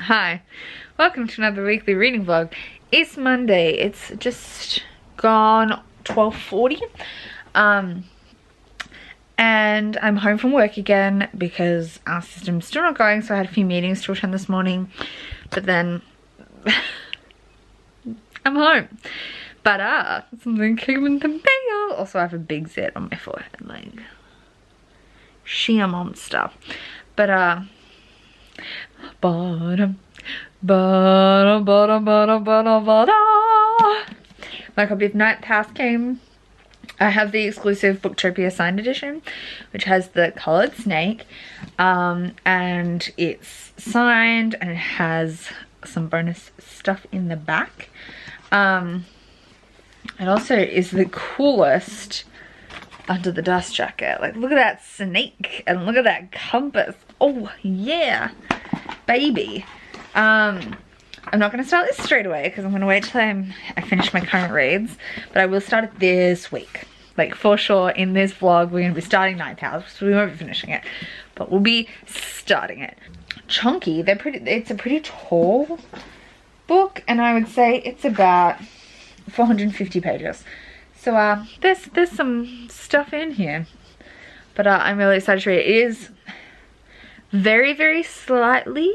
Hi, welcome to another weekly reading vlog. It's Monday. It's just gone 12:40. And I'm home from work again because our system's still not going, so I had a few meetings to attend this morning, but then I'm home. But something came in the mail. Also, I have a big zit on my forehead, like she a monster. But bottom, bottom, bottom, bottom, bottom, bottom. My copy of Ninth House came. I have the exclusive Booktopia signed edition, which has the coloured snake, and it's signed and it has some bonus stuff in the back. It also is the coolest under the dust jacket. Like, look at that snake and look at that compass. Oh yeah, baby. I'm not going to start this straight away because I'm going to wait till I finish my current reads, but I will start it this week. Like, for sure, in this vlog we're going to be starting Ninth House, so we won't be finishing it, but we'll be starting it. Chunky, it's a pretty tall book, and I would say it's about 450 pages. So there's some stuff in here, but I'm really excited to read it. It is very, very slightly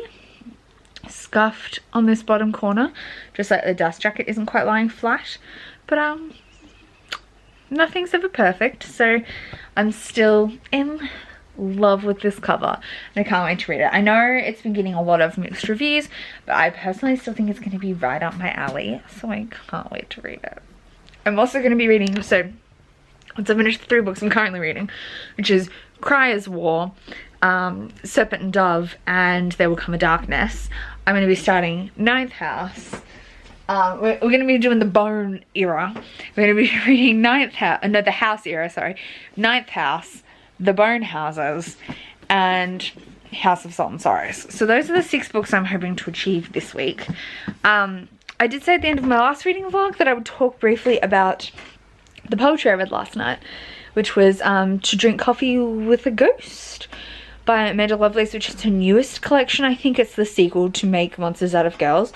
scuffed on this bottom corner, just like the dust jacket isn't quite lying flat, but nothing's ever perfect, so I'm still in love with this cover and I can't wait to read it. I know it's been getting a lot of mixed reviews, but I personally still think it's going to be right up my alley, so I can't wait to read it. I'm also going to be reading, so once I finish the 3 books I'm currently reading, which is Cryer's War, Serpent and Dove, and There Will Come a Darkness, I'm going to be starting Ninth House. We're going to be doing the Bone era. We're going to be reading Ninth House, no, the House era, sorry. Ninth House, The Bone Houses, and House of Salt and Sorrows. So those are the 6 books I'm hoping to achieve this week. I did say at the end of my last reading vlog that I would talk briefly about the poetry I read last night, which was To Drink Coffee with a Ghost by Amanda Lovelace, which is her newest collection. I think it's the sequel to Make Monsters Out of Girls.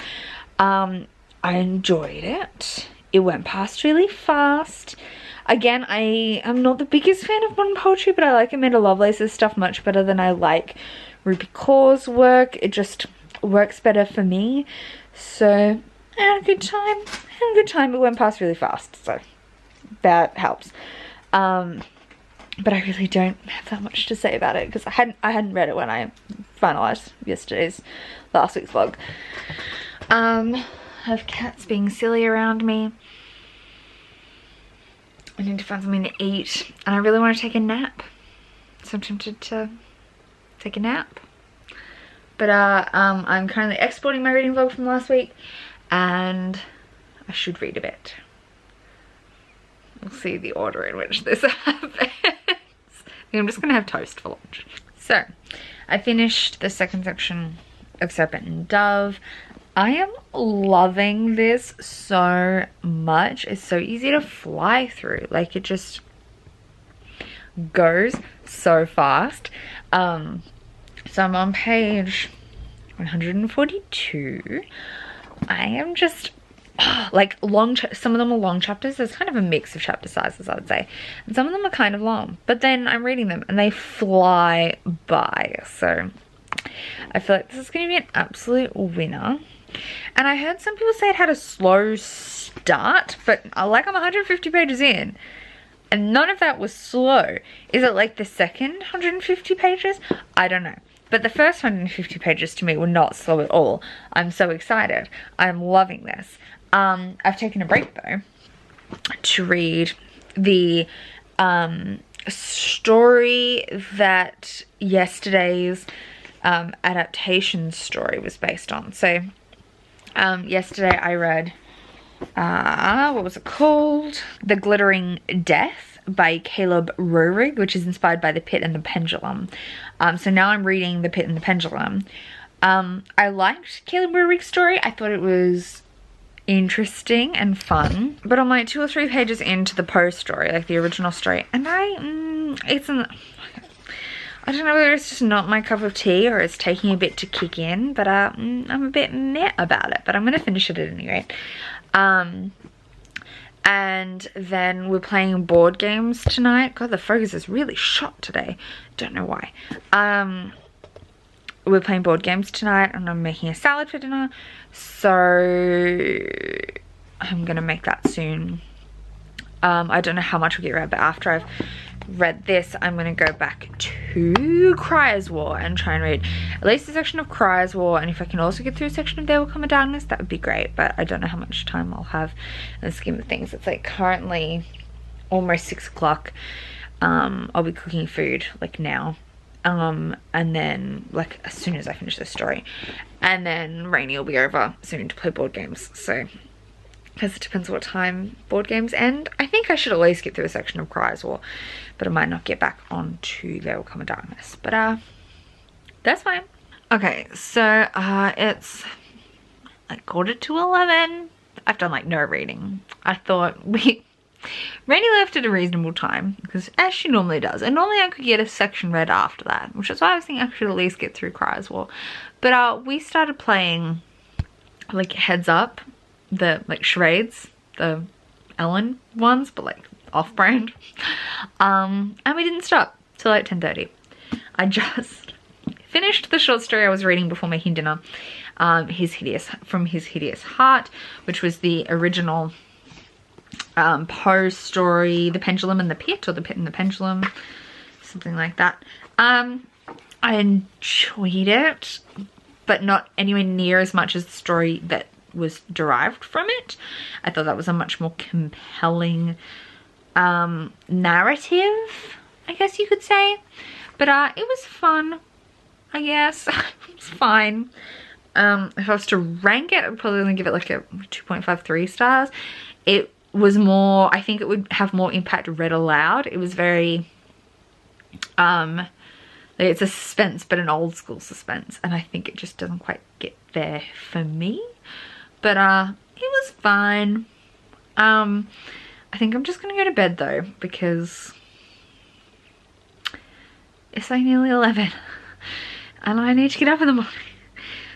I enjoyed it. It went past really fast. Again, I am not the biggest fan of modern poetry, but I like Amanda Lovelace's stuff much better than I like Rupi Kaur's work. It just works better for me. So I had a good time. It went past really fast, so that helps. But I really don't have that much to say about it because I hadn't read it when I finalized last week's vlog. I have cats being silly around me. I need to find something to eat, and I really want to take a nap. So I'm tempted to take a nap. But I'm currently exporting my reading vlog from last week, and I should read a bit. We'll see the order in which this happens. I'm just gonna have toast for lunch. So I finished the second section of Serpent and Dove. I am loving this so much. It's so easy to fly through. Like, it just goes so fast. So I'm on page 142. I am just like some of them are long chapters. There's kind of a mix of chapter sizes, I would say, and some of them are kind of long, but then I'm reading them and they fly by. So I feel like this is going to be an absolute winner. And I heard some people say it had a slow start, but like, I'm 150 pages in and none of that was slow. Is it like the second 150 pages? I don't know. But the first 150 pages to me were not slow at all. I'm so excited. I'm loving this. I've taken a break though to read the story that yesterday's adaptation story was based on. So yesterday I read, what was it called? The Glittering Death by Caleb Roehrig, which is inspired by The Pit and the Pendulum. So now I'm reading The Pit and the Pendulum. I liked Caleb Roehrig's story. I thought it was interesting and fun, but I'm like 2 or 3 pages into the Poe story, like the original story, and I don't know whether it's just not my cup of tea or it's taking a bit to kick in, but I'm a bit meh about it, but I'm gonna finish it at any rate. And then we're playing board games tonight. God, the focus is really shot today. Don't know why. We're playing board games tonight and I'm making a salad for dinner. So I'm gonna make that soon. I don't know how much will get read, but after I've read this, I'm gonna go back to Cryer's War and try and read at least a section of Cryer's War, and if I can also get through a section of There Will Come a Darkness, that would be great, but I don't know how much time I'll have in the scheme of things. It's like currently almost 6 o'clock. I'll be cooking food like now, and then like as soon as I finish this story, and then Rainy will be over soon to play board games, so because it depends what time board games end. I think I should at least get through a section of Cryer's War, but I might not get back on to There Will Come a Darkness, but that's fine. Okay, so it's like 11:15. I've done like no reading. I thought Rainy left at a reasonable time, because as she normally does, and normally I could get a section read after that, which is why I was thinking I should at least get through Cryer's War. But we started playing like Heads Up, the like charades, the Ellen ones, but like off-brand, and we didn't stop till like 10:30. I just finished the short story I was reading before making dinner, His Hideous Heart, which was the original Poe story, The Pendulum and the Pit, or The Pit and the Pendulum, something like that. I enjoyed it, but not anywhere near as much as the story that was derived from it. I thought that was a much more compelling narrative, I guess you could say. But it was fun, I guess. It was fine. If I was to rank it, I'd probably only give it like a 2.53 stars. It was more, I think it would have more impact read aloud. It was very it's a suspense, but an old school suspense, and I think it just doesn't quite get there for me. But it was fine. I think I'm just gonna go to bed though, because it's like nearly 11 and I need to get up in the morning.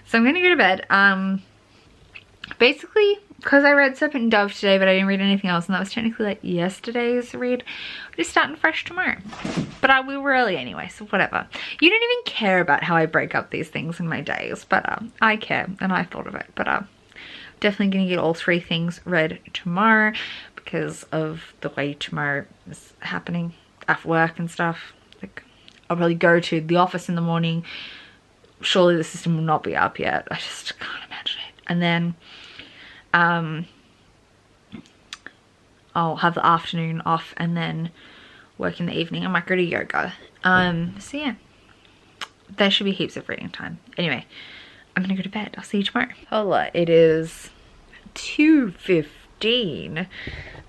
So I'm gonna go to bed. Basically, because I read Serpent and Dove today, but I didn't read anything else, and that was technically like yesterday's read, I'm just starting fresh tomorrow. But we were early anyway, so whatever. You don't even care about how I break up these things in my days, but I care, and I thought of it. But definitely gonna get all 3 things read tomorrow because of the way tomorrow is happening after work and stuff. Like, I'll probably go to the office in the morning. Surely the system will not be up yet. I just can't imagine it. And then I'll have the afternoon off and then work in the evening. I might go to yoga. So yeah, there should be heaps of reading time. Anyway, I'm gonna go to bed. I'll see you tomorrow. Hola, it is 2:15.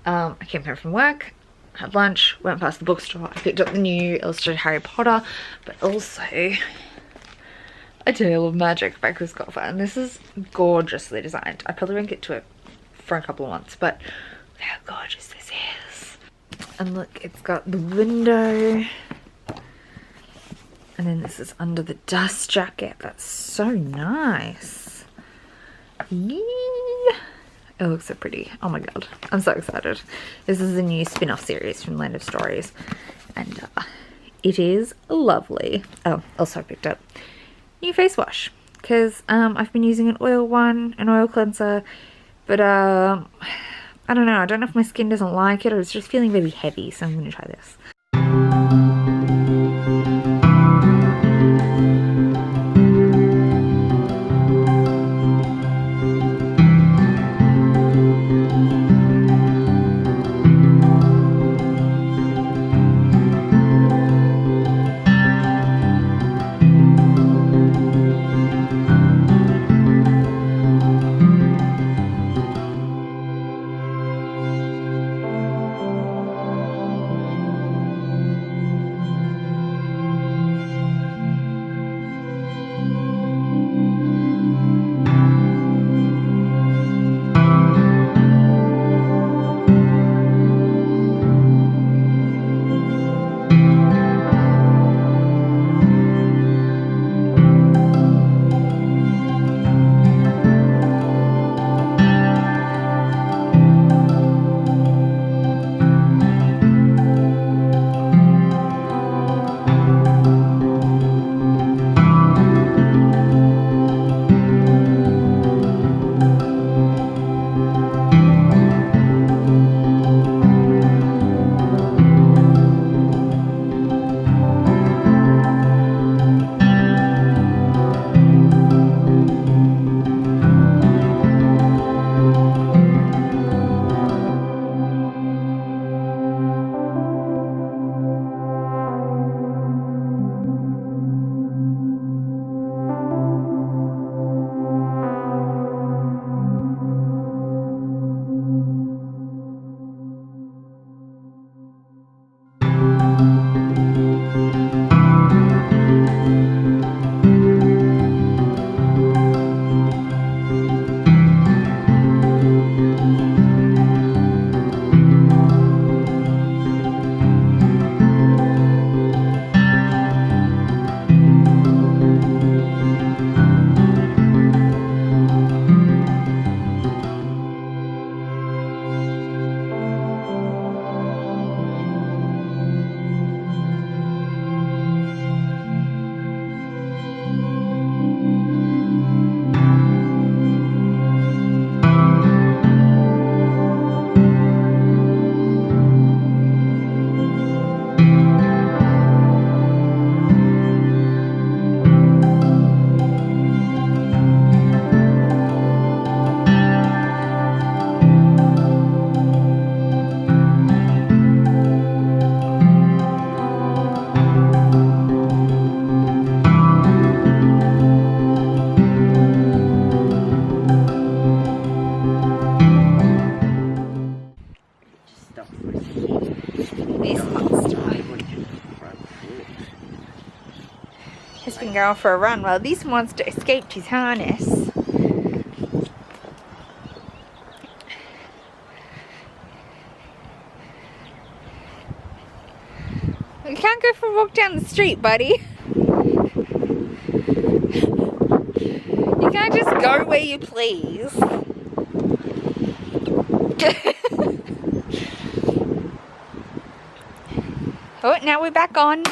I came home from work, had lunch, went past the bookstore. I picked up the new illustrated Harry Potter, but also A Tale of Magic by Chris Colfer, and this is gorgeously designed. I probably won't get to it for a couple of months, but look how gorgeous this is. And look, it's got the window, and then this is under the dust jacket. That's so nice. Yeah. It looks so pretty. Oh my god, I'm so excited. This is a new spin-off series from Land of Stories, and it is lovely. Oh, also I picked up new face wash, because I've been using an oil one, an oil cleanser, but I don't know if my skin doesn't like it or it's just feeling really heavy, so I'm gonna try this. and going for a run while this monster escaped his harness. You can't go for a walk down the street, buddy. You can't just go where you please. Oh, now we're back on.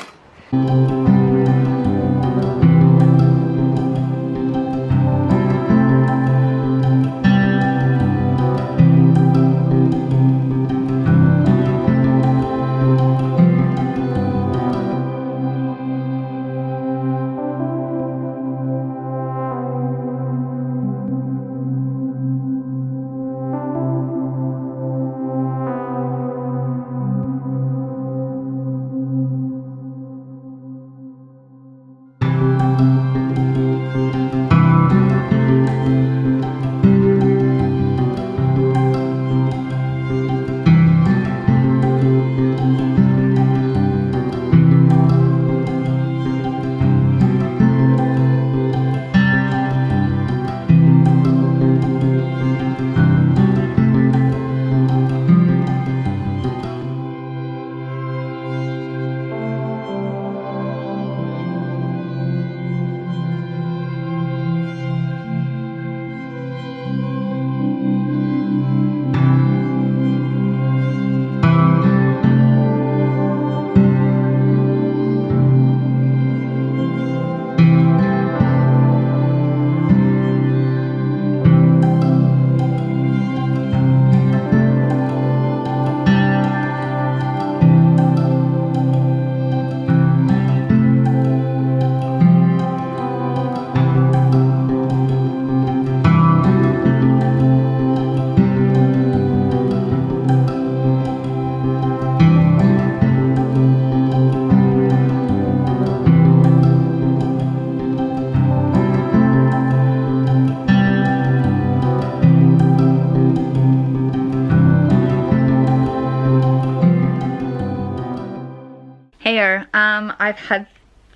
Heyo, I've had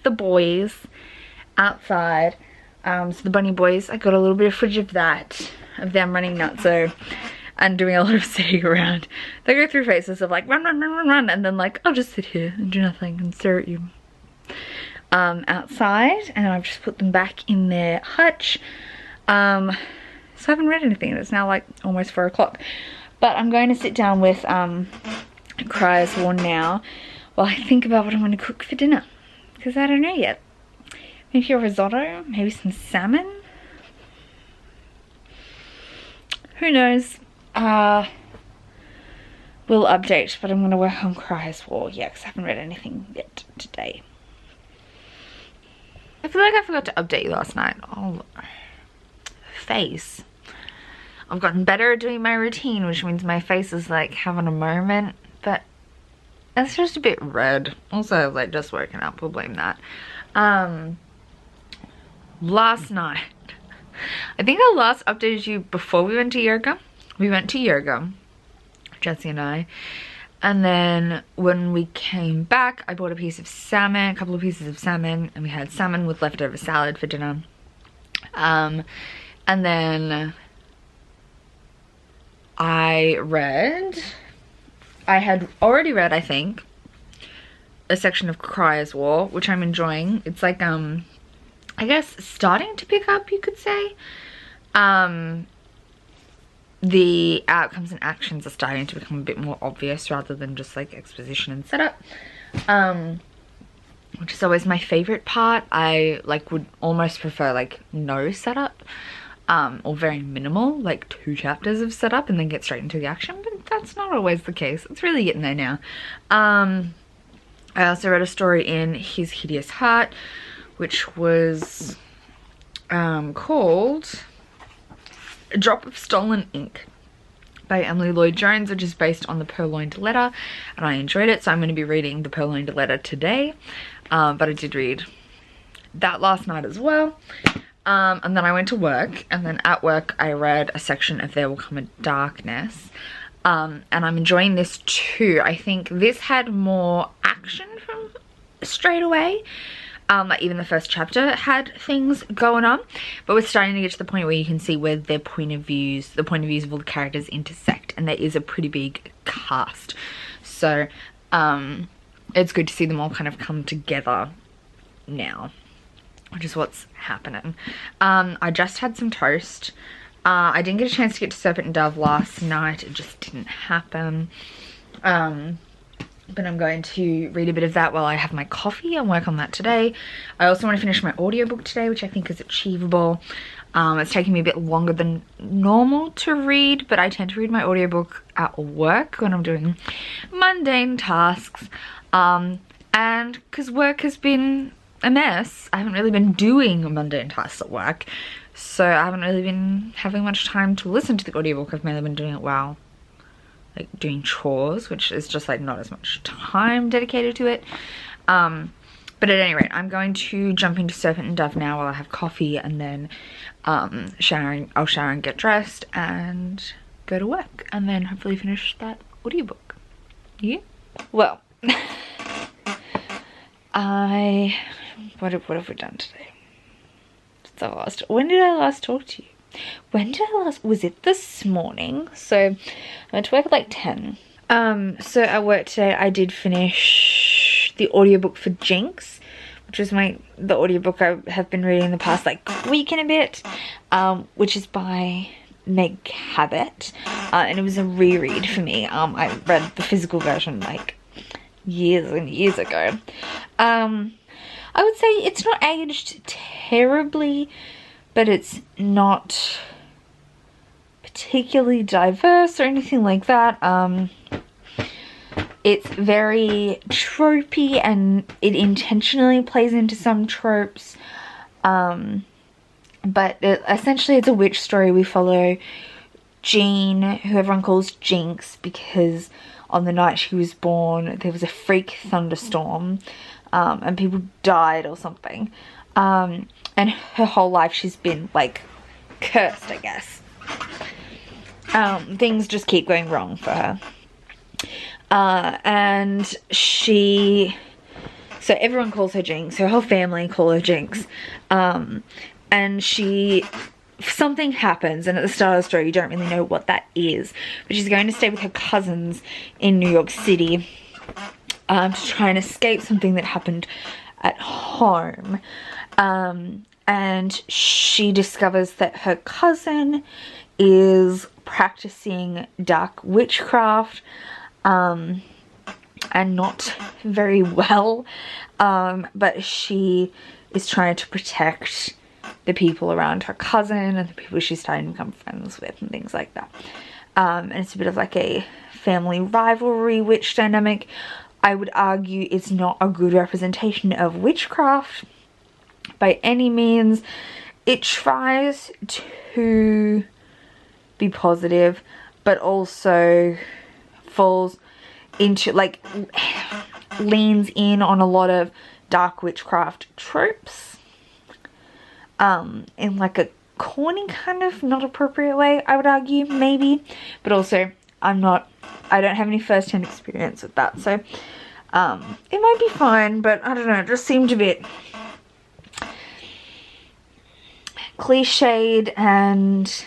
the boys outside, so the bunny boys, I got a little bit of footage of that, of them running nutso and doing a lot of sitting around. They go through phases of like run, run, run, run, run, and then like, I'll just sit here and do nothing and stare at you. Outside, and I've just put them back in their hutch. So I haven't read anything, and it's now like almost 4 o'clock. But I'm going to sit down with Cry's War now while I think about what I'm going to cook for dinner, because I don't know yet. Maybe a risotto, maybe some salmon. Who knows? We'll update, but I'm going to work on Cry's War, yeah, because I haven't read anything yet today. I feel like I forgot to update you last night. Oh, face. I've gotten better at doing my routine, which means my face is like having a moment, but it's just a bit red. Also, like, just woken up, we'll blame that. Last night, I think I last updated you before we went to yoga. We went to yoga, Jessie and I, and then when we came back, I bought a piece of salmon, a couple of pieces of salmon, and we had salmon with leftover salad for dinner. And then I had already read, I think, a section of Cry's War, which I'm enjoying. It's like, I guess starting to pick up, you could say. The outcomes and actions are starting to become a bit more obvious rather than just like exposition and setup, which is always my favorite part. I like would almost prefer like no setup, or very minimal, like 2 chapters of setup and then get straight into the action, but that's not always the case. It's really getting there now. I also read a story in His Hideous Heart, which was called A Drop of Stolen Ink by Emily Lloyd Jones, which is based on the Purloined Letter, and I enjoyed it, so I'm going to be reading the Purloined Letter today. But I did read that last night as well. And then I went to work, and then at work I read a section of There Will Come a Darkness, and I'm enjoying this too. I think this had more action from straight away, Like even the first chapter had things going on, but we're starting to get to the point where you can see where the point of views of all the characters intersect, and there is a pretty big cast. So it's good to see them all kind of come together now, which is what's happening. I just had some toast. I didn't get a chance to get to Serpent and Dove last night. It just didn't happen. But I'm going to read a bit of that while I have my coffee and work on that today. I also want to finish my audiobook today, which I think is achievable. It's taking me a bit longer than normal to read, but I tend to read my audiobook at work when I'm doing mundane tasks. And because work has been a mess, I haven't really been doing mundane tasks at work. So I haven't really been having much time to listen to the audiobook. I've mainly been doing it while like doing chores, which is just like not as much time dedicated to it. But at any rate, I'm going to jump into Serpent and Dove now while I have coffee, and then I'll shower and get dressed and go to work, and then hopefully finish that audiobook. Yeah. Well, what have we done today? When did I last talk to you? Was it this morning? So I went to work at like 10. So at work today I did finish the audiobook for Jinx, which was the audiobook I have been reading the past like week and a bit, which is by Meg Cabot, and it was a reread for me. I read the physical version like years and years ago. I would say it's not aged terribly, but it's not particularly diverse or anything like that. It's very tropey, and it intentionally plays into some tropes. But essentially it's a witch story. We follow Jean, who everyone calls Jinx, because on the night she was born there was a freak thunderstorm, and people died or something. And her whole life she's been like cursed, I guess. Things just keep going wrong for her. And so everyone calls her Jinx, her whole family call her Jinx. And something happens, and at the start of the story you don't really know what that is, but she's going to stay with her cousins in New York City to try and escape something that happened at home. And she discovers that her cousin is practicing dark witchcraft, and not very well, but she is trying to protect the people around her cousin and the people she's starting to become friends with and things like that. And it's a bit of like a family rivalry witch dynamic. I would argue it's not a good representation of witchcraft by any means. It tries to be positive, but also falls into, like, leans in on a lot of dark witchcraft tropes, in like a corny kind of not appropriate way, I would argue, maybe. But also I don't have any first-hand experience with that, so it might be fine, but I don't know, it just seemed a bit cliched. And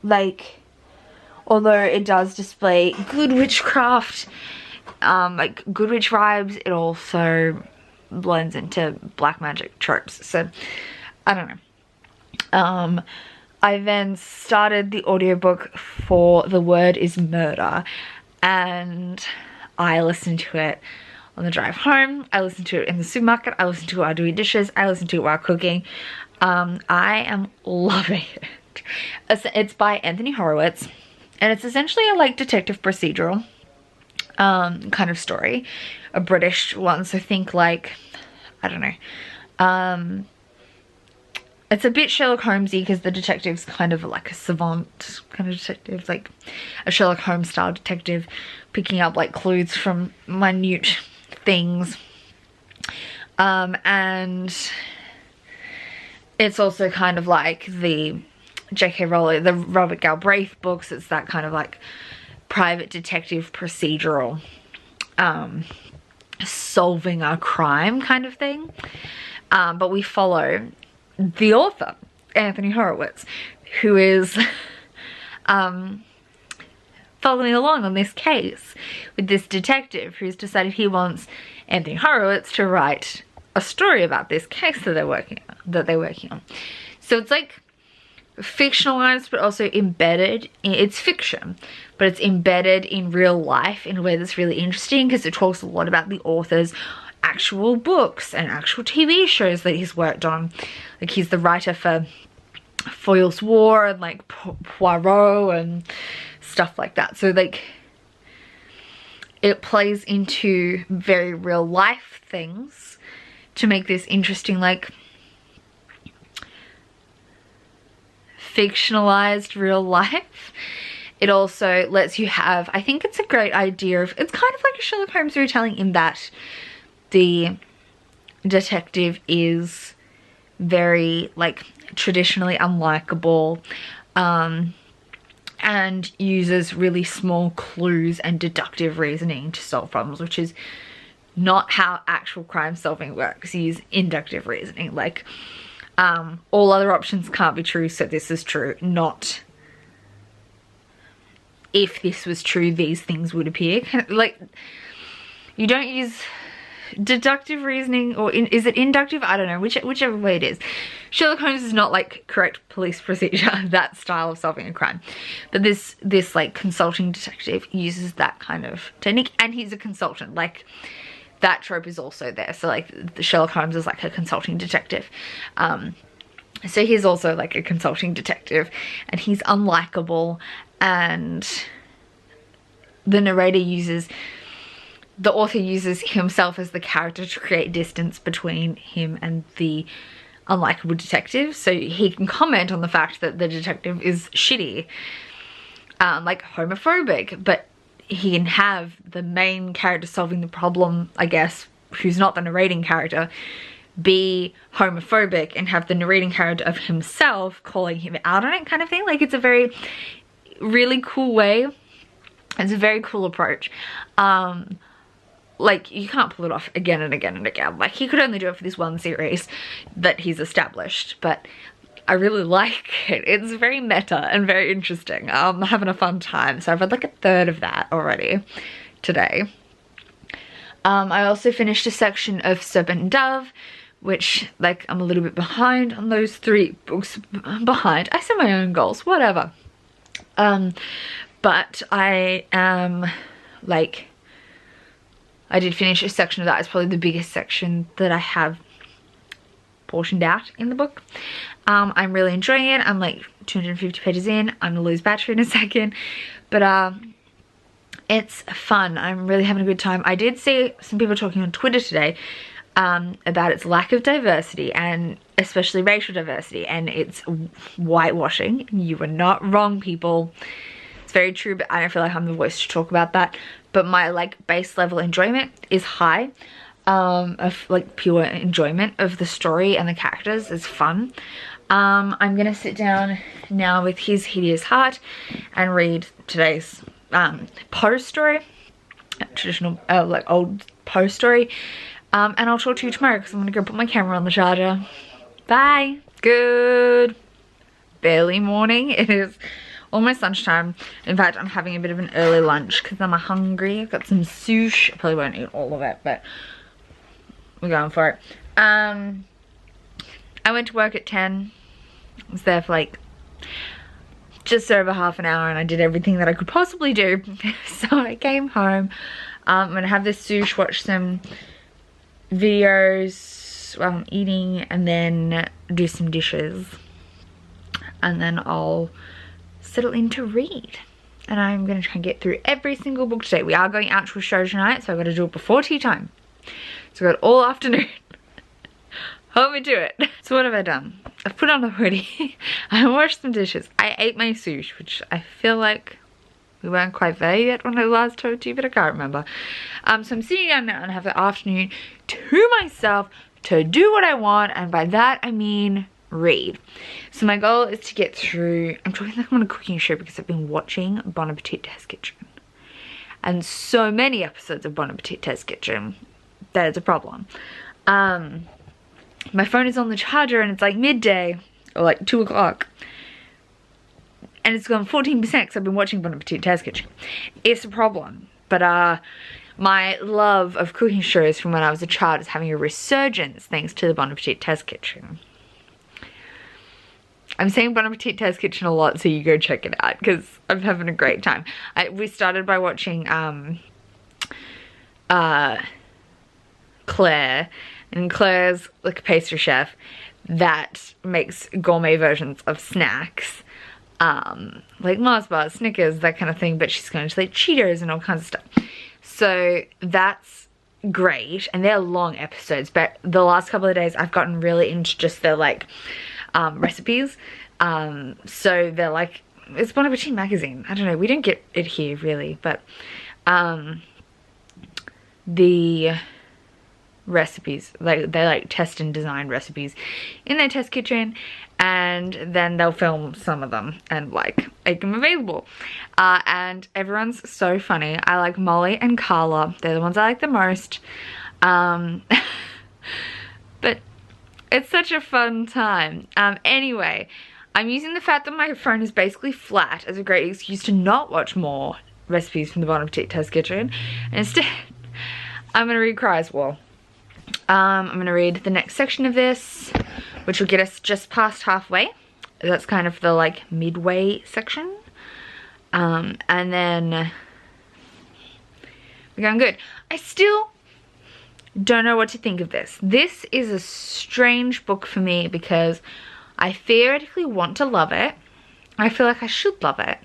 like, although it does display good witchcraft, like good witch vibes, it also blends into black magic tropes, so I don't know. I then started the audiobook for The Word is Murder, and I listened to it on the drive home, I listened to it in the supermarket, I listened to it while doing dishes, I listened to it while cooking. I am loving it. It's by Anthony Horowitz, and it's essentially a like detective procedural kind of story, a British one, so think like, I don't know, it's a bit Sherlock Holmesy because the detective's kind of like a savant kind of detective, like a Sherlock Holmes style detective, picking up like clues from minute things. And it's also kind of like the J.K. Rowling, the Robert Galbraith books. It's that kind of like private detective procedural. solving a crime kind of thing. But we follow the author, Anthony Horowitz, who is following along on this case with this detective who's decided he wants Anthony Horowitz to write a story about this case that they're working on. So it's like fictionalized but also embedded it's fiction, but it's embedded in real life in a way that's really interesting, because it talks a lot about the author's actual books and actual TV shows that he's worked on. Like, he's the writer for Foyle's War and like Poirot and stuff like that. So like it plays into very real life things to make this interesting, like fictionalized real life. It also lets you have, I think it's a great idea of, it's kind of like a Sherlock Holmes retelling in that the detective is very like traditionally unlikable, and uses really small clues and deductive reasoning to solve problems, which is not how actual crime solving works. You use inductive reasoning, like all other options can't be true, so this is true, not if this was true these things would appear. Like, you don't use deductive reasoning, or is it inductive? I don't know, whichever way it is. Sherlock Holmes is not like correct police procedure, that style of solving a crime, but this like consulting detective uses that kind of technique, and he's a consultant. Like, that trope is also there. So like the Sherlock Holmes is like a consulting detective, so he's also like a consulting detective, and he's unlikable, and the author uses himself as the character to create distance between him and the unlikable detective, so he can comment on the fact that the detective is shitty, like homophobic, but he can have the main character solving the problem, I guess, who's not the narrating character, be homophobic, and have the narrating character of himself calling him out on it, kind of thing. Like, it's a very really cool way. It's a very cool approach. Like, you can't pull it off again and again and again. Like, he could only do it for this one series that he's established, but I really like it. It's very meta and very interesting. I'm having a fun time. So I've read like a third of that already today. I also finished a section of Serpent and Dove, which, like, I'm a little bit behind on those 3 books. Behind. I set my own goals, whatever. But I am, like, I did finish a section of that. It's probably the biggest section that I have portioned out in the book. I'm really enjoying it. I'm like 250 pages in. I'm gonna lose battery in a second, but it's fun. I'm really having a good time. I did see some people talking on Twitter today about its lack of diversity, and especially racial diversity, and it's whitewashing. You were not wrong, people. It's very true, but I don't feel like I'm the voice to talk about that. But my like base level enjoyment is high, of like pure enjoyment of the story and the characters. Is fun. I'm gonna sit down now with His Hideous Heart and read today's Poe story, traditional like old Poe story, and I'll talk to you tomorrow because I'm gonna go put my camera on the charger. Bye. Good barely morning. It is almost lunchtime. In fact, I'm having a bit of an early lunch because I'm hungry. I've got some sushi. I probably won't eat all of it, but we're going for it. I went to work at 10. I was there for like just over half an hour, and I did everything that I could possibly do. So I came home. I'm gonna have this sushi, watch some videos while I'm eating, and then do some dishes, and then I'll settle in to read. And I'm gonna try and get through every single book today. We are going out to a show tonight, so I've got to do it before tea time. So I've got all afternoon. Help me do it. So what have I done? I've put on the hoodie. I washed some dishes. I ate my sushi, which I feel like we weren't quite there yet when I last told you, but I can't remember. So I'm sitting down now and have the afternoon to myself to do what I want, and by that I mean read. So my goal is to get through, I'm talking like I'm on a cooking show because I've been watching Bon Appetit Test Kitchen, and so many episodes of Bon Appetit Test Kitchen that is a problem. My phone is on the charger and it's like midday or like 2 o'clock. And it's gone 14% because I've been watching Bon Appetit Test Kitchen. It's a problem. But my love of cooking shows from when I was a child is having a resurgence thanks to the Bon Appetit Test Kitchen. I'm saying Bon Appetit Test Kitchen a lot, so you go check it out because I'm having a great time. We started by watching Claire, and Claire's like a pastry chef that makes gourmet versions of snacks. Like Mars bars, Snickers, that kind of thing, but she's going to like Cheetos and all kinds of stuff. So that's great, and they're long episodes, but the last couple of days I've gotten really into just their like recipes. So they're like, it's Bon Appetit magazine. I don't know, we don't get it here really, but the recipes, like they like test and design recipes in their test kitchen, and then they'll film some of them and like make them available, and everyone's so funny. I like Molly and Carla, they're the ones I like the most, but it's such a fun time. Anyway, I'm using the fact that my phone is basically flat as a great excuse to not watch more recipes from the Bon Appetit Test Kitchen, and instead I'm gonna read Cry's War. I'm gonna read the next section of this, which will get us just past halfway. That's kind of the like midway section, and then we're going good. I still don't know what to think of this. This is a strange book for me because I theoretically want to love it. I feel like I should love it.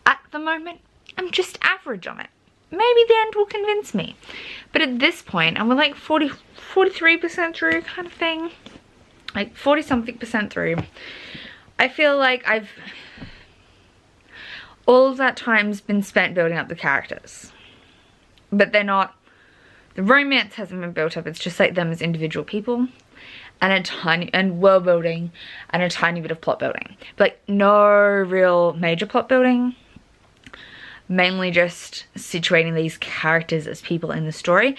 At the moment, I'm just average on it. Maybe the end will convince me. But at this point, I'm like 43% through kind of thing. Like 40 something% through. I feel like all of that time's been spent building up the characters. But they're not, the romance hasn't been built up. It's just like them as individual people. And world building and a tiny bit of plot building. But like no real major plot building. Mainly just situating these characters as people in the story,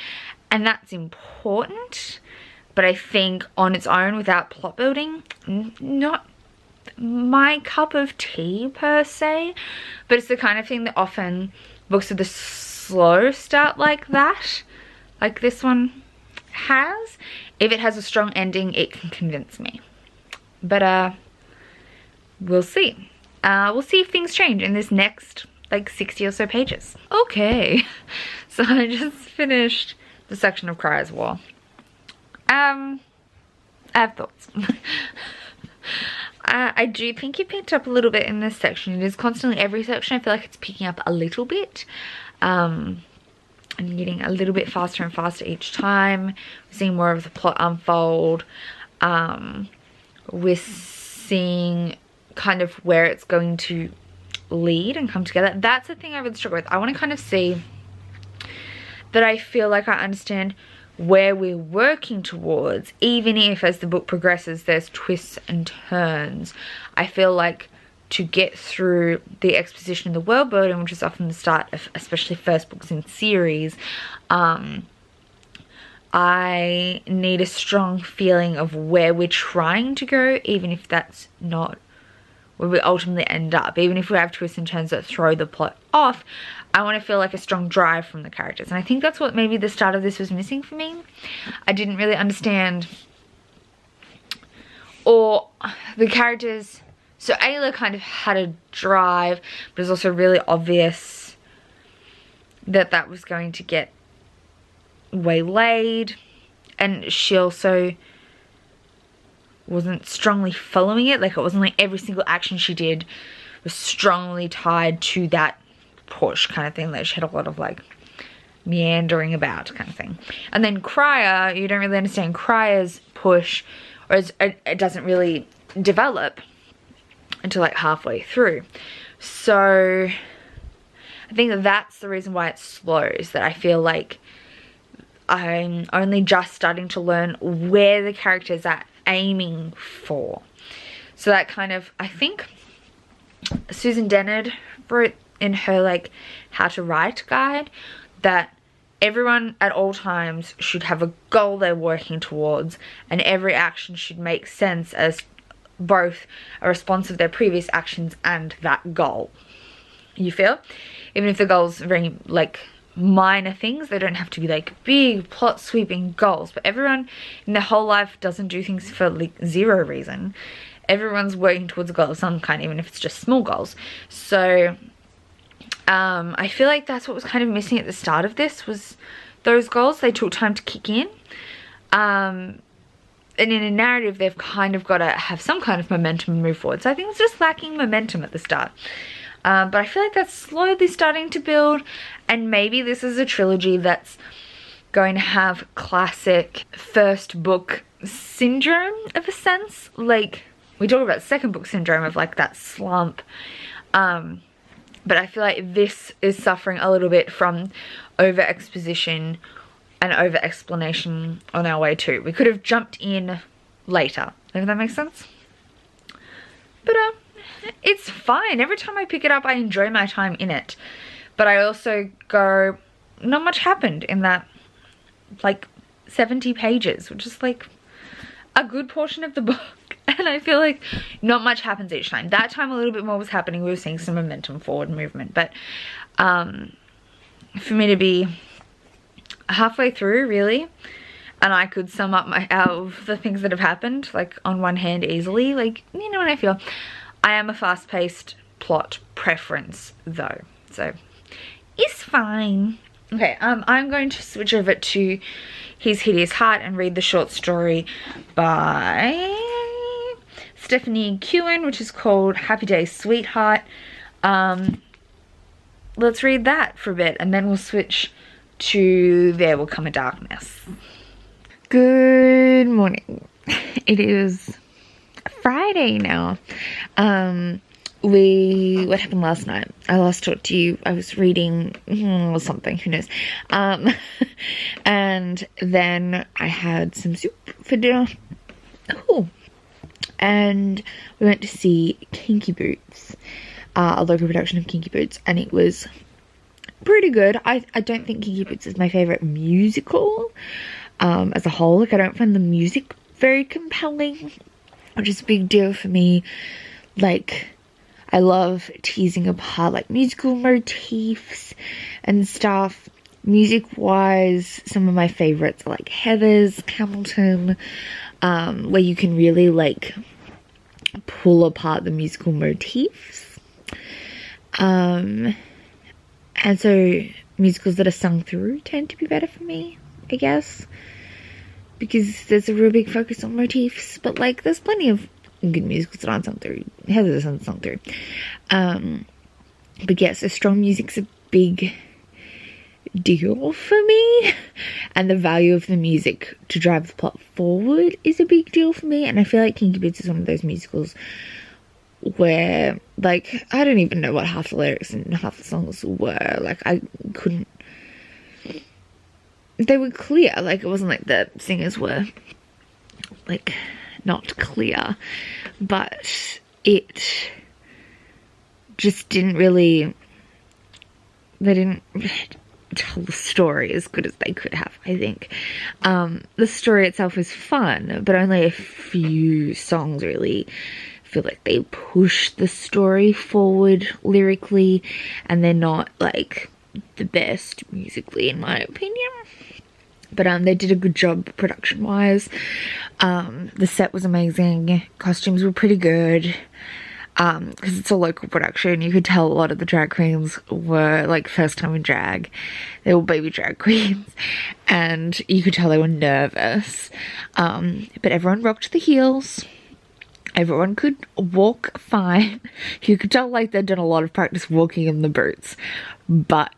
and that's important, but I think on its own without plot building, not my cup of tea per se, but it's the kind of thing that often books with a slow start like that, like this one has, if it has a strong ending, it can convince me. But we'll see. We'll see if things change in this next like 60 or so pages. Okay, so I just finished the section of Cry's War. I have thoughts. I do think it picked up a little bit in this section. It is constantly, every section I feel like it's picking up a little bit. And getting a little bit faster and faster each time. We're seeing more of the plot unfold. We're seeing kind of where it's going to lead and come together. That's the thing I would struggle with. I want to kind of see that I feel like I understand where we're working towards, even if as the book progresses there's twists and turns. I feel like to get through the exposition of the world building, which is often the start of especially first books in series, I need a strong feeling of where we're trying to go, even if that's not where we ultimately end up. Even if we have twists and turns that throw the plot off, I want to feel like a strong drive from the characters. And I think that's what maybe the start of this was missing for me. I didn't really understand, or the characters. So Ayla kind of had a drive, but it's also really obvious that that was going to get waylaid, and she also wasn't strongly following it. Like, it wasn't like every single action she did was strongly tied to that push kind of thing. Like, she had a lot of like meandering about kind of thing. And then Cryer, you don't really understand Cryer's push, or it doesn't really develop until like halfway through. So I think that that's the reason why it's slow, is that I feel like I'm only just starting to learn where the characters are aiming for. So that kind of, I think Susan Dennard wrote in her like how to write guide that everyone at all times should have a goal they're working towards, and every action should make sense as both a response of their previous actions and that goal. You feel? Even if the goals are very like minor things, they don't have to be like big plot sweeping goals, but everyone in their whole life doesn't do things for like zero reason. Everyone's working towards a goal of some kind, even if it's just small goals. So I feel like that's what was kind of missing at the start of this, was those goals. They took time to kick in. And in a narrative, they've kind of got to have some kind of momentum and move forward. So I think it's just lacking momentum at the start. But I feel like that's slowly starting to build, and maybe this is a trilogy that's going to have classic first book syndrome of a sense. Like, we talk about second book syndrome of like that slump. But I feel like this is suffering a little bit from over exposition and over explanation on our way too. We could have jumped in later, if that makes sense. But it's fine. Every time I pick it up, I enjoy my time in it. But I also go, not much happened in that like 70 pages, which is like a good portion of the book. And I feel like not much happens each time. That time a little bit more was happening. We were seeing some momentum, forward movement. But for me to be halfway through, really, and I could sum up out of the things that have happened, like on one hand easily, like, you know what I feel. I am a fast-paced plot preference though, so it's fine. Okay, I'm going to switch over to His Hideous Heart and read the short story by Stephanie Kewen, which is called Happy Days Sweetheart. Let's read that for a bit, and then we'll switch to There Will Come a Darkness. Good morning. It is Friday now. What happened last night? I last talked to you. I was reading or something, who knows. And then I had some soup for dinner. Oh. And we went to see Kinky Boots, a local production of Kinky Boots, and it was pretty good. I don't think Kinky Boots is my favourite musical as a whole. Like, I don't find the music very compelling, which is a big deal for me. Like, I love teasing apart like musical motifs and stuff. Music wise, some of my favourites are like Heathers, Hamilton, where you can really like pull apart the musical motifs. And so musicals that are sung through tend to be better for me, I guess, because there's a real big focus on motifs. But like, there's plenty of good musicals that aren't sung through. Heather isn't sung through. But yes, so strong music's a big deal for me, and the value of the music to drive the plot forward is a big deal for me. And I feel like Kinky Boots is one of those musicals where, like, I don't even know what half the lyrics and half the songs were. Like, I couldn't, they were clear. Like, it wasn't like the singers were like not clear, but it just didn't really, they didn't tell the story as good as they could have, I think. The story itself was fun, but only a few songs really feel like they push the story forward lyrically, and they're not like the best musically, in my opinion. But they did a good job production wise. The set was amazing, costumes were pretty good, because it's a local production. You could tell a lot of the drag queens were like first time in drag. They were baby drag queens, and you could tell they were nervous, but everyone rocked the heels. Everyone could walk fine. You could tell like they'd done a lot of practice walking in the boots, but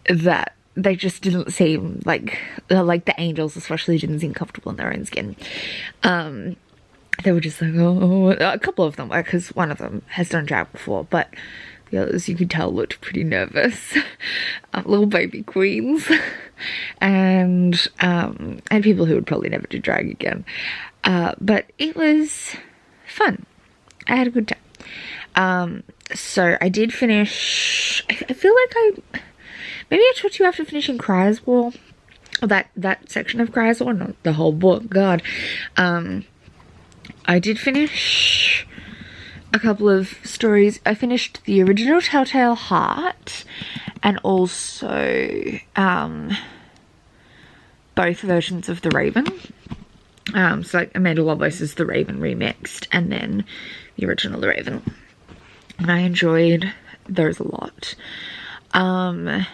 that they just didn't seem like the angels especially didn't seem comfortable in their own skin. They were just like, oh, a couple of them were, because one of them has done drag before, but the others you could tell looked pretty nervous. Little baby queens. and people who would probably never do drag again. But it was fun. I had a good time. So I did finish, I feel like maybe I talked to you after finishing Cry's War, or that section of Cry's War, not the whole book, God. I did finish a couple of stories. I finished the original Telltale Heart, and also both versions of The Raven. So like Amanda Lovelace's The Raven remixed, and then the original The Raven. And I enjoyed those a lot. I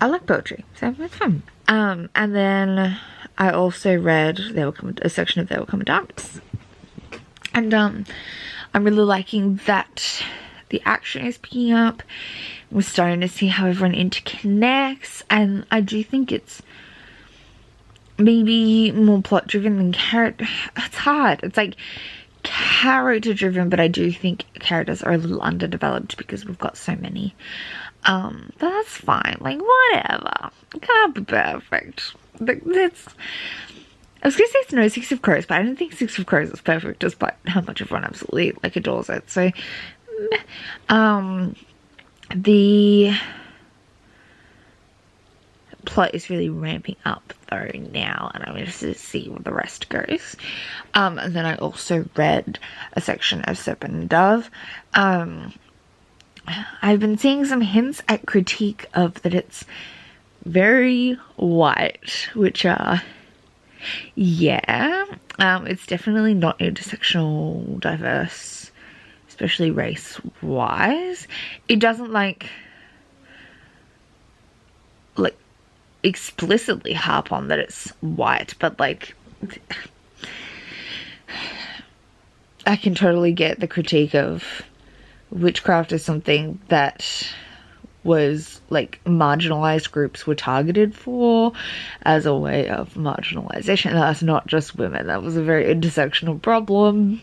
like poetry, so it's fun. And then I also read a section of There Will Come a Darkness. And I'm really liking that the action is picking up. We're starting to see how everyone interconnects, and I do think it's maybe more plot driven than character. It's hard. It's like character driven, but I do think characters are a little underdeveloped because we've got so many. But that's fine. Like, whatever. It can't be perfect. That's. I was gonna say it's no Six of Crows, but I don't think Six of Crows is perfect, despite how much everyone absolutely like adores it. So, the plot is really ramping up though now, and I'm interested to see where the rest goes. And then I also read a section of Serpent and Dove. I've been seeing some hints at critique of that it's very white, which yeah, it's definitely not intersectional, diverse, especially race wise. It doesn't like explicitly harp on that it's white, but like I can totally get the critique of witchcraft is something that was like marginalized groups were targeted for as a way of marginalization. That's not just women. That was a very intersectional problem.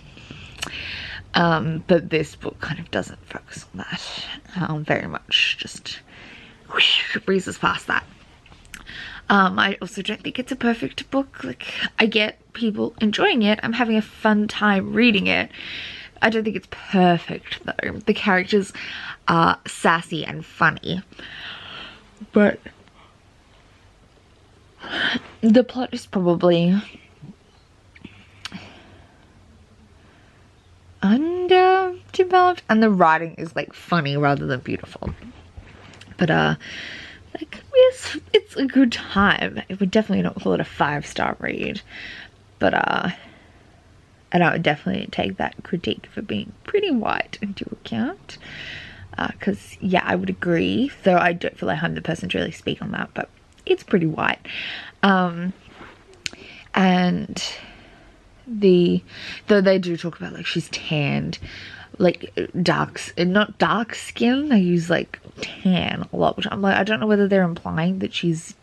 But this book kind of doesn't focus on that. Very much just breezes past that. I also don't think it's a perfect book. Like, I get people enjoying it. I'm having a fun time reading it. I don't think it's perfect though. The characters are sassy and funny, but the plot is probably underdeveloped, and the writing is like funny rather than beautiful. But like, yes, it's a good time. I would definitely not call it a 5-star read, but and I would definitely take that critique for being pretty white into account. Because, yeah, I would agree. Though I don't feel like I'm the person to really speak on that. But it's pretty white. And though they do talk about, like, she's tanned. Like, not dark skin. They use, like, tan a lot. Which I'm like, I don't know whether they're implying that she's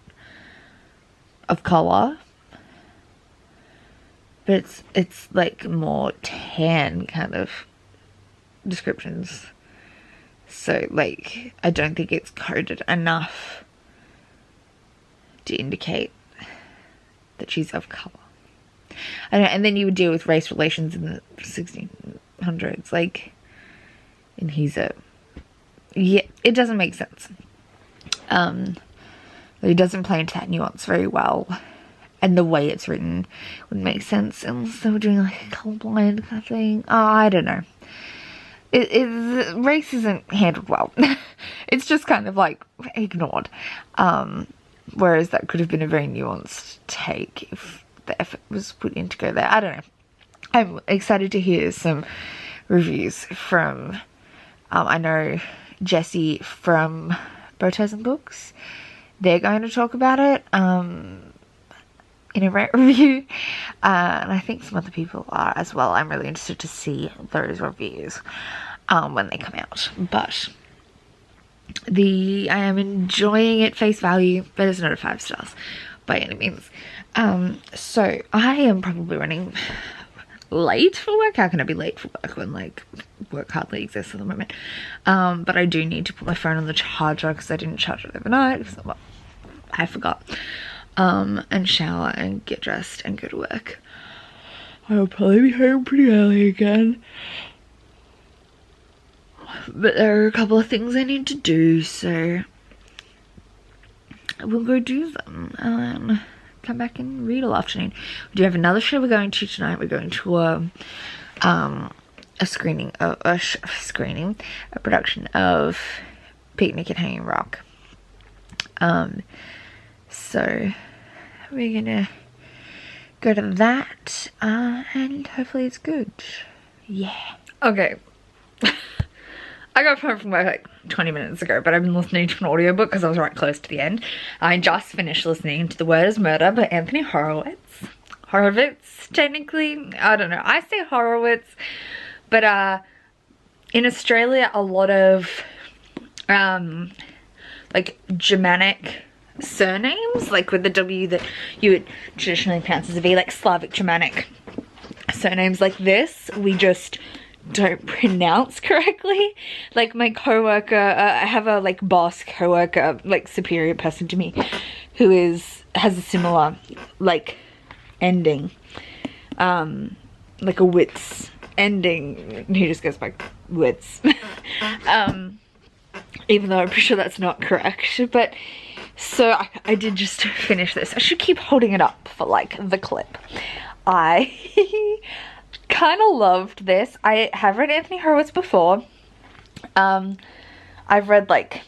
of colour. But it's like more tan kind of descriptions. So like, I don't think it's coded enough to indicate that she's of colour. And then you would deal with race relations in the 1600s, like, and yeah, it doesn't make sense. It doesn't play into that nuance very well. And the way it's written would make sense unless they were doing like a colourblind kind of thing. Oh, I don't know. Race isn't handled well. It's just kind of like ignored. Whereas that could have been a very nuanced take if the effort was put in to go there. I don't know. I'm excited to hear some reviews from, I know Jessie from Bowties & Books. They're going to talk about it. In a rant review, and I think some other people are as well. I'm really interested to see those reviews when they come out, but I am enjoying it face value, but it's not a 5 stars by any means. So I am probably running late for work. How can I be late for work when like work hardly exists at the moment? But I do need to put my phone on the charger because I didn't charge it overnight because I forgot. And shower and get dressed and go to work. I will probably be home pretty early again. But there are a couple of things I need to do, so we'll go do them and come back and read all afternoon. We do have another show we're going to tonight. We're going to a production of Picnic at Hanging Rock. So we're gonna go to that, and hopefully it's good. Yeah. Okay. I got home from work like 20 minutes ago, but I've been listening to an audiobook because I was right close to the end. I just finished listening to The Word is Murder by Anthony Horowitz. Horowitz, technically. I don't know. I say Horowitz, but in Australia, a lot of like Germanic surnames, like with the W that you would traditionally pronounce as a V, like Slavic Germanic surnames like this, we just don't pronounce correctly. Like my coworker, I have a like boss coworker, like superior person to me, who has a similar like ending, like a Witz ending. He just goes by Witz. Even though I'm pretty sure that's not correct. But so I did just finish this. I should keep holding it up for like the clip. I kind of loved this. I have read Anthony Horowitz before. I've read like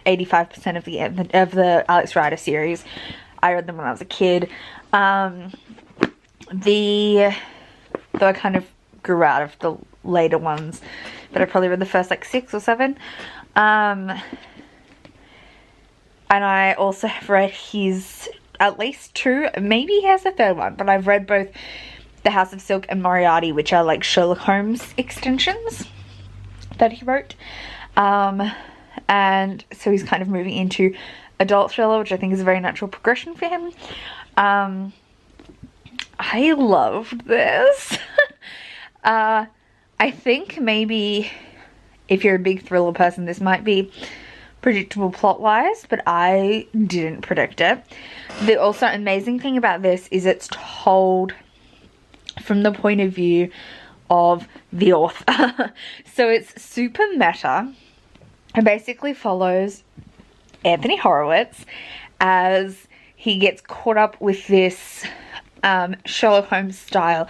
85% of the Alex Rider series. I read them when I was a kid. Though I kind of grew out of the later ones, but I probably read the first like 6 or 7. And I also have read his at least 2, maybe he has a 3rd one, but I've read both The House of Silk and Moriarty, which are like Sherlock Holmes extensions that he wrote. And so he's kind of moving into adult thriller, which I think is a very natural progression for him. I loved this. I think maybe if you're a big thriller person, this might be predictable plot-wise, but I didn't predict it. The also amazing thing about this is it's told from the point of view of the author. So it's super meta. It basically follows Anthony Horowitz as he gets caught up with this Sherlock Holmes style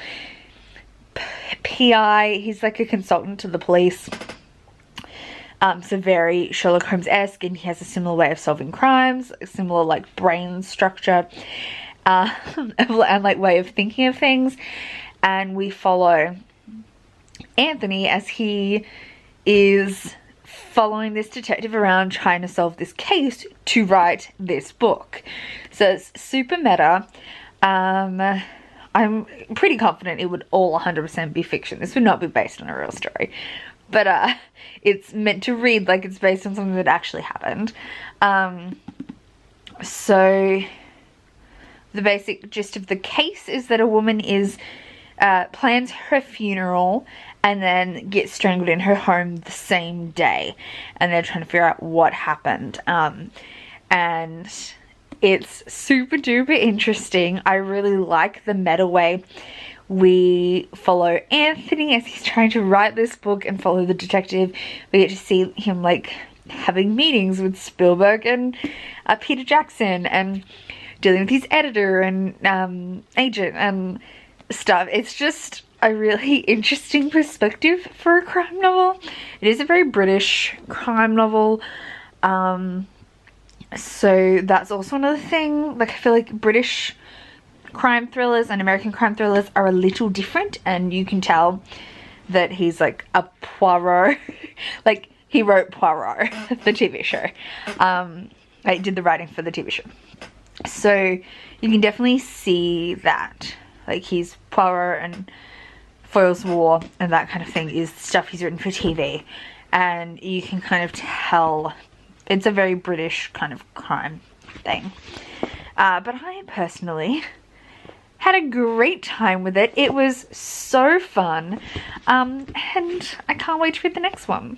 PI. He's like a consultant to the police. So very Sherlock Holmes-esque, and he has a similar way of solving crimes, a similar like brain structure, and like way of thinking of things. And we follow Anthony as he is following this detective around trying to solve this case to write this book. So it's super meta. I'm pretty confident it would all 100% be fiction. This would not be based on a real story. But it's meant to read like it's based on something that actually happened. So the basic gist of the case is that a woman plans her funeral and then gets strangled in her home the same day. And they're trying to figure out what happened. And it's super duper interesting. I really like the meta way we follow Anthony as he's trying to write this book and follow the detective. We get to see him like having meetings with Spielberg and Peter Jackson and dealing with his editor and agent and stuff. It's just a really interesting perspective for a crime novel. It is a very British crime novel. So that's also another thing. Like I feel like British crime thrillers and American crime thrillers are a little different, and you can tell that he's like a Poirot. Like he wrote Poirot, the TV show. Like did the writing for the TV show. So you can definitely see that. Like he's Poirot and Foyle's War and that kind of thing is stuff he's written for TV. And you can kind of tell it's a very British kind of crime thing. But I personally had a great time with it. It was so fun. And I can't wait to read the next one,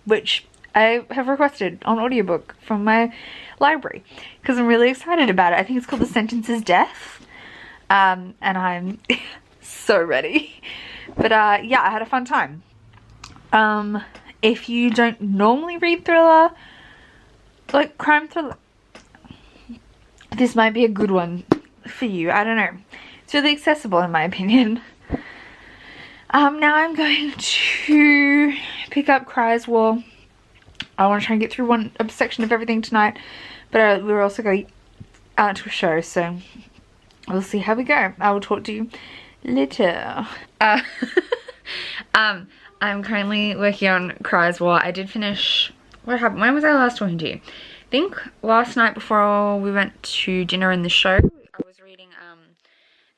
which I have requested on audiobook from my library because I'm really excited about it. I think it's called The Sentence is Death. And I'm so ready. But yeah, I had a fun time. if you don't normally read thriller, like crime thriller, this might be a good one for you. I don't know. It's really accessible in my opinion. Now I'm going to pick up Cry's War. I want to try and get through a section of everything tonight, but we're also going out to a show, so we'll see how we go. I will talk to you later. I'm currently working on Cry's War. I did finish, what happened? When was I last talking to you? I think last night before we went to dinner in the show, I was reading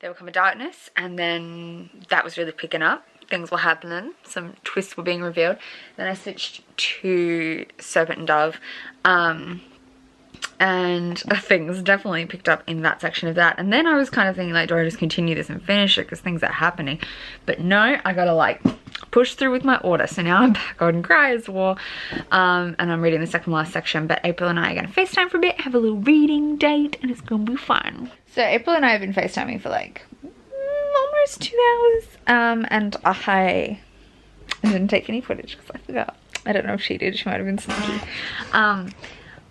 There Will Come a Darkness, and then that was really picking up. Things were happening, some twists were being revealed. Then I switched to Serpent and Dove, and things definitely picked up in that section of that. And then I was kind of thinking, like, do I just continue this and finish it because things are happening? But no, I gotta like push through with my order. So now I'm back on Cry's War, and I'm reading the second last section. But April and I are gonna FaceTime for a bit, have a little reading date, and it's gonna be fun. So April and I have been FaceTiming for like almost 2 hours, and I didn't take any footage because I forgot. I don't know if she did, she might have been sneaky.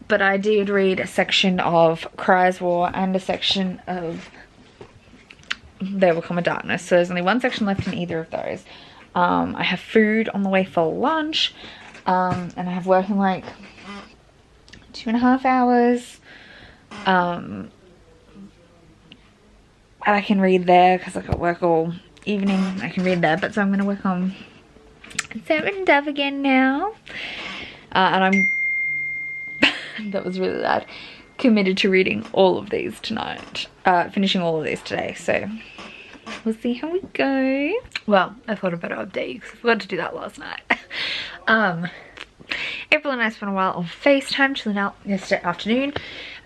But I did read a section of Cry's War and a section of There Will Come a Darkness. So there's only one section left in either of those. I have food on the way for lunch, and I have work in like 2.5 hours. And I can read there because I've got work all evening. I can read there, but so I'm going to work on Serpent and Dove again now. And I'm that was really loud. Committed to reading all of these tonight. Finishing all of these today, so we'll see how we go. Well, I thought I'd better update you because I forgot to do that last night. April and I spent a while on FaceTime chilling out yesterday afternoon,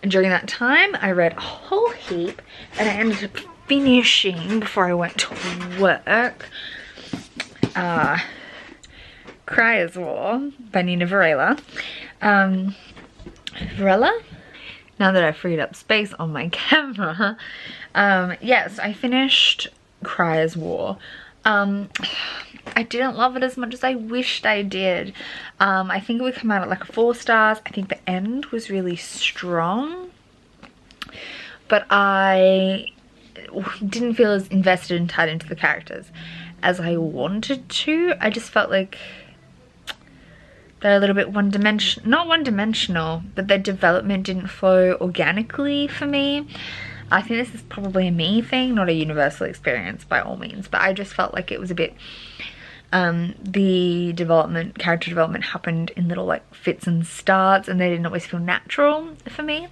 and during that time I read a whole heap, and I ended up finishing before I went to work Cry's War by Nina Varela. Varela? Now that I've freed up space on my camera. Yes, I finished Cry's War. I didn't love it as much as I wished I did. I think it would come out at like a 4 stars. I think the end was really strong, but I didn't feel as invested and tied into the characters as I wanted to. I just felt like they're a little bit not one-dimensional, but their development didn't flow organically for me. I think this is probably a me thing, not a universal experience by all means, but I just felt like it was a bit, the character development happened in little like fits and starts, and they didn't always feel natural for me.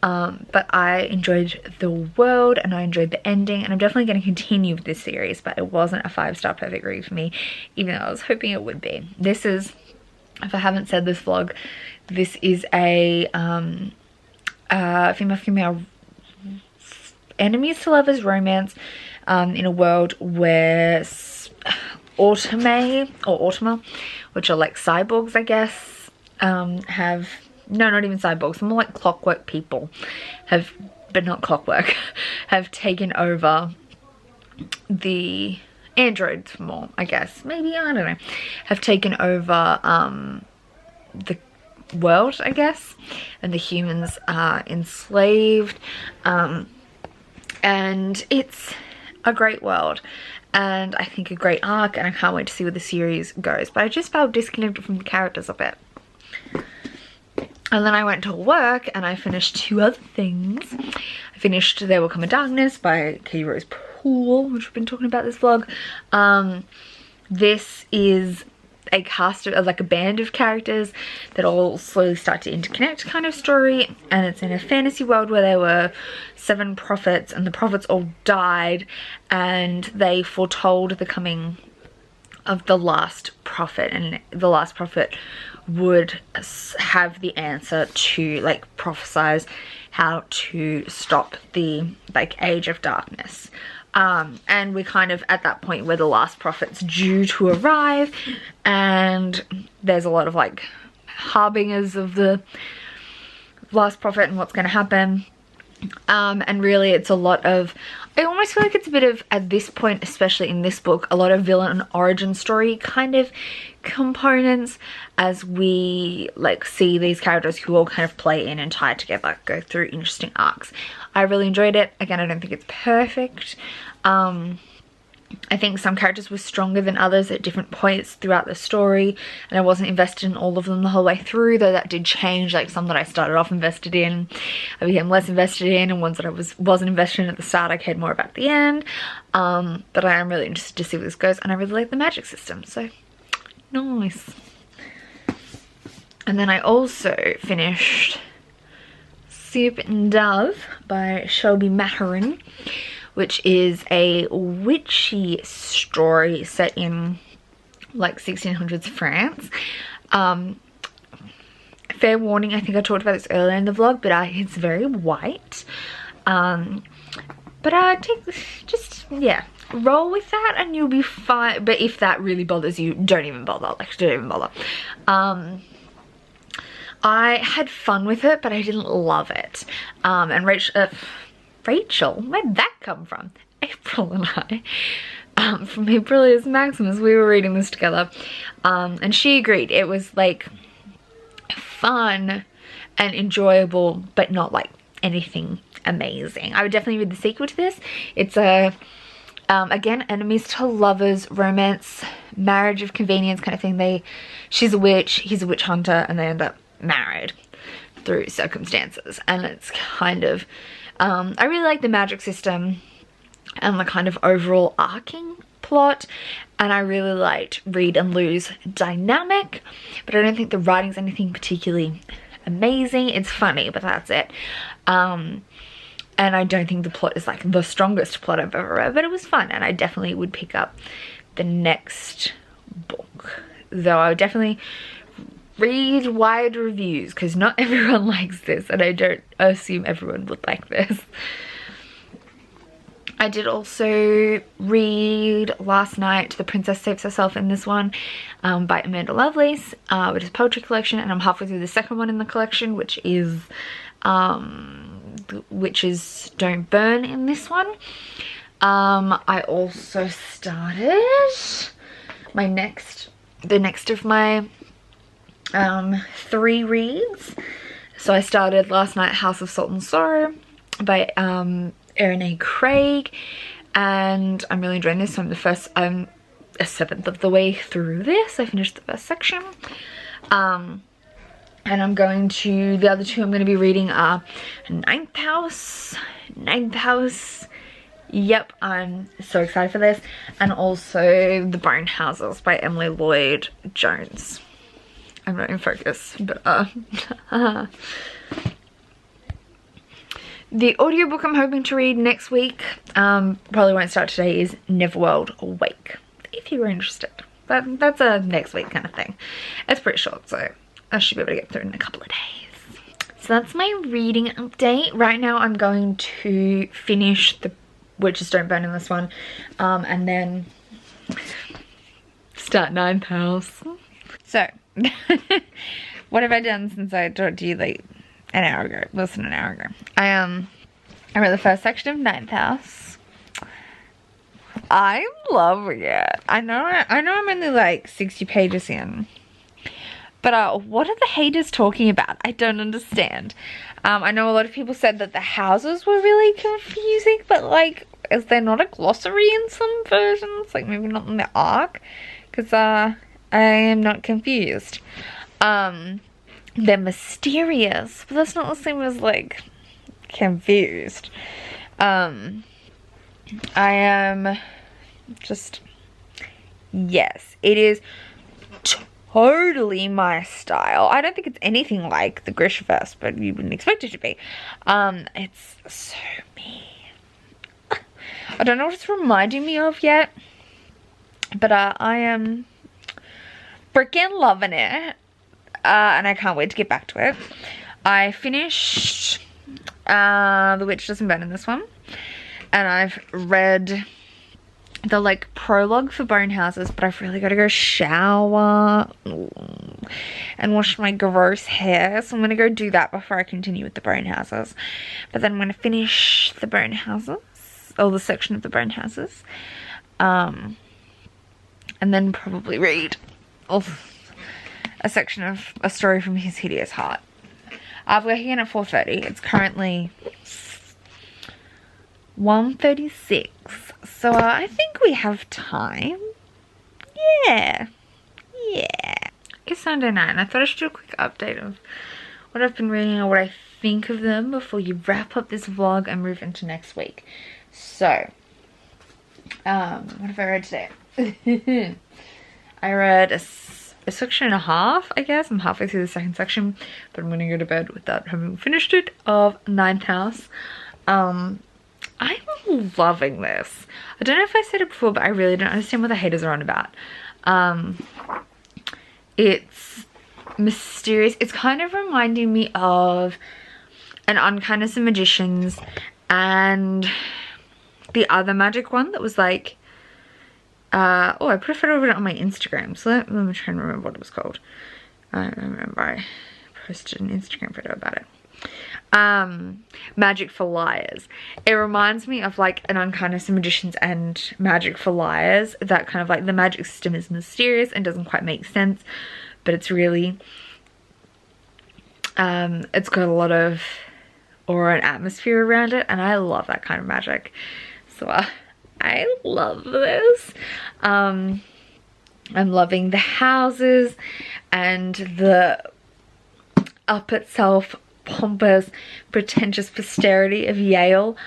But I enjoyed the world and I enjoyed the ending, and I'm definitely going to continue with this series, but it wasn't a 5-star perfect read for me, even though I was hoping it would be. This is, if I haven't said this vlog, this is a female enemies to lovers romance in a world where Automa, which are like cyborgs, I guess, have, no, not even cyborgs, more like clockwork people, have, but not clockwork, have taken over the androids more, I guess, maybe, I don't know, have taken over the world, I guess, and the humans are enslaved, and it's a great world, and I think a great arc, and I can't wait to see where the series goes, but I just felt disconnected from the characters a bit. And then I went to work and I finished 2 other things. I finished There Will Come a Darkness by Katie Rose Poole, which we've been talking about this vlog. This is a cast of, like a band of characters that all slowly start to interconnect kind of story, and it's in a fantasy world where there were 7 prophets, and the prophets all died, and they foretold the coming of the last prophet, and the last prophet would have the answer to like prophesize how to stop the like age of darkness. And we're kind of at that point where the last prophet's due to arrive, and there's a lot of like harbingers of the last prophet and what's going to happen. And really it's a lot of, I almost feel like it's a bit of, at this point, especially in this book, a lot of villain origin story kind of components, as we like see these characters who all kind of play in and tie together, go through interesting arcs. I really enjoyed it. Again, I don't think it's perfect. I think some characters were stronger than others at different points throughout the story, and I wasn't invested in all of them the whole way through, though that did change. Like some that I started off invested in, I became less invested in, and ones that I wasn't invested in at the start, I cared more about at the end. But I am really interested to see where this goes, and I really like the magic system, so nice. And then I also finished Soup and Dove by Shelby Maturin, which is a witchy story set in like 1600s France. Fair warning, I think I talked about this earlier in the vlog, but it's very white. But yeah, roll with that and you'll be fine. But if that really bothers you, don't even bother. Like, don't even bother. I had fun with it, but I didn't love it. And Rachel, where'd that come from? April and I, from April is Maximus, we were reading this together, and she agreed. It was like fun and enjoyable, but not like anything amazing. I would definitely read the sequel to this. It's a, again, enemies to lovers, romance, marriage of convenience kind of thing. She's a witch, he's a witch hunter, and they end up married through circumstances, and it's kind of, I really like the magic system and the kind of overall arcing plot, and I really liked Reed and Lou's dynamic, but I don't think the writing's anything particularly amazing. It's funny, but that's it. And I don't think the plot is like the strongest plot I've ever read, but it was fun, and I definitely would pick up the next book, though I would definitely read wide reviews, because not everyone likes this, and I don't assume everyone would like this. I did also read last night The Princess Saves Herself in This One by Amanda Lovelace, which is a poetry collection, and I'm halfway through the second one in the collection, which is Witches Don't Burn in This One. I also started the next of my 3 reads. So I started last night House of Salt and Sorrow by Erin A. Craig, and I'm really enjoying this. I'm a 7th of the way through this. I finished the first section, and I'm going to, the other 2 I'm going to be reading are Ninth House. Yep, I'm so excited for this, and also The Bone Houses by Emily Lloyd Jones. I'm not in focus, but the audiobook I'm hoping to read next week, probably won't start today, is Neverworld Awake, if you were interested. But that's a next week kind of thing. It's pretty short, so I should be able to get through it in a couple of days. So that's my reading update. Right now I'm going to finish The Witches Don't Burn in This One, and then start Ninth House. So what have I done since I talked to you like an hour ago? Less than an hour ago. I read the first section of Ninth House. I'm loving it. I know I'm only like 60 pages in, but what are the haters talking about? I don't understand. I know a lot of people said that the houses were really confusing, but like, is there not a glossary in some versions? Like maybe not in the ARC, because I am not confused. They're mysterious, but that's not the same as like confused. I am just, yes, it is totally my style. I don't think it's anything like the Grishaverse, but you wouldn't expect it to be. It's so me. I don't know what it's reminding me of yet, but I am freaking loving it, and I can't wait to get back to it. I finished The Witch Doesn't Burn in This One, and I've read the like prologue for Bone Houses, but I've really got to go shower. and wash my gross hair. So I'm going to go do that before I continue with the bone houses. But then I'm going to finish the bone houses, or the section of the bone houses. And then probably read a section of A Story from His Hideous Heart. I'm working in at 4:30. It's currently 1:36. So I think we have time. Yeah. It's Sunday night and I thought I should do a quick update of what I've been reading or what I think of them before you wrap up this vlog and move into next week. So, what have I read today? I read a section and a half, I guess. I'm halfway through the second section, but I'm gonna go to bed without having finished it, of Ninth House. I'm loving this. I don't know if I said it before, but I really don't understand what the haters are on about. It's mysterious. It's kind of reminding me of An Unkindness of Magicians and the other magic one that was like, oh, I put a photo of it on my Instagram, so let me try and remember what it was called. I remember I posted an Instagram photo about it. Magic for Liars. It reminds me of like An Unkindness of Magicians and Magic for Liars. That kind of like the magic system is mysterious and doesn't quite make sense, but it's really, it's got a lot of aura and atmosphere around it, and I love that kind of magic. So I love this. I'm loving the houses and the up itself pompous, pretentious posterity of Yale.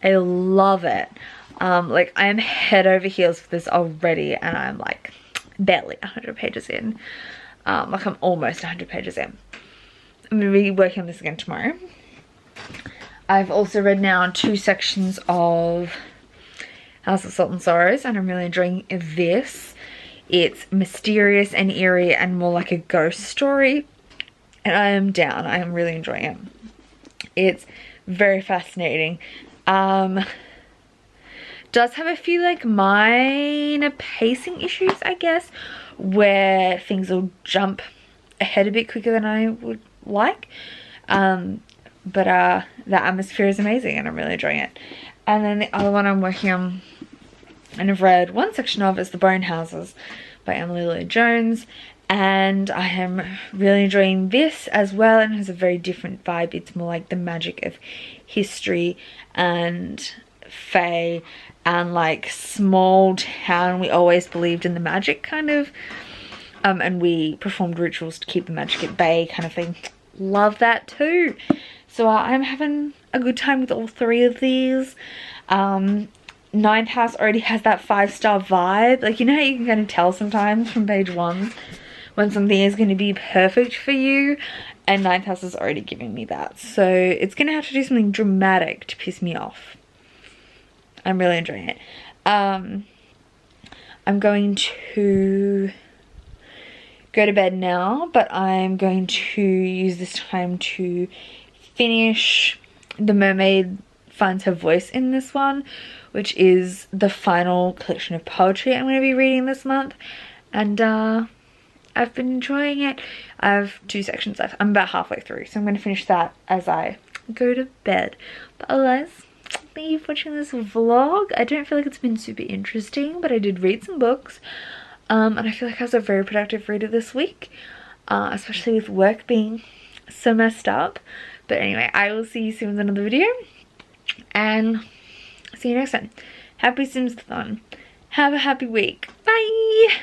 I love it. Like I am head over heels for this already, and I'm like barely 100 pages in. Like I'm almost 100 pages in. I'm gonna be working on this again tomorrow. I've also read now 2 sections of House of Salt and Sorrows, and I'm really enjoying this. It's mysterious and eerie and more like a ghost story, and I am down. I am really enjoying it. It's very fascinating. Does have a few like minor pacing issues, I guess, where things will jump ahead a bit quicker than I would like. But the atmosphere is amazing and I'm really enjoying it. And then the other one I'm working on and I've read 1 section of is The Bone Houses by Emily Lloyd Jones, and I am really enjoying this as well, and it has a very different vibe. It's more like the magic of history and fae and like small town, we always believed in the magic kind of, and we performed rituals to keep the magic at bay kind of thing. Love that too. So I'm having a good time with all 3 of these. Ninth House already has that 5-star vibe. Like, you know how you can kind of tell sometimes from page 1 when something is going to be perfect for you, and Ninth House is already giving me that. So it's going to have to do something dramatic to piss me off. I'm really enjoying it. I'm going to go to bed now, but I'm going to use this time to finish The Mermaid Finds Her Voice in this one, which is the final collection of poetry I'm going to be reading this month, and I've been enjoying it. I have 2 sections left. I'm about halfway through, so I'm going to finish that as I go to bed. But otherwise, thank you for watching this vlog. I don't feel like it's been super interesting, but I did read some books, and I feel like I was a very productive reader this week, especially with work being so messed up. But anyway, I will see you soon with another video, and see you next time. Happy Simsathon. Have a happy week. Bye!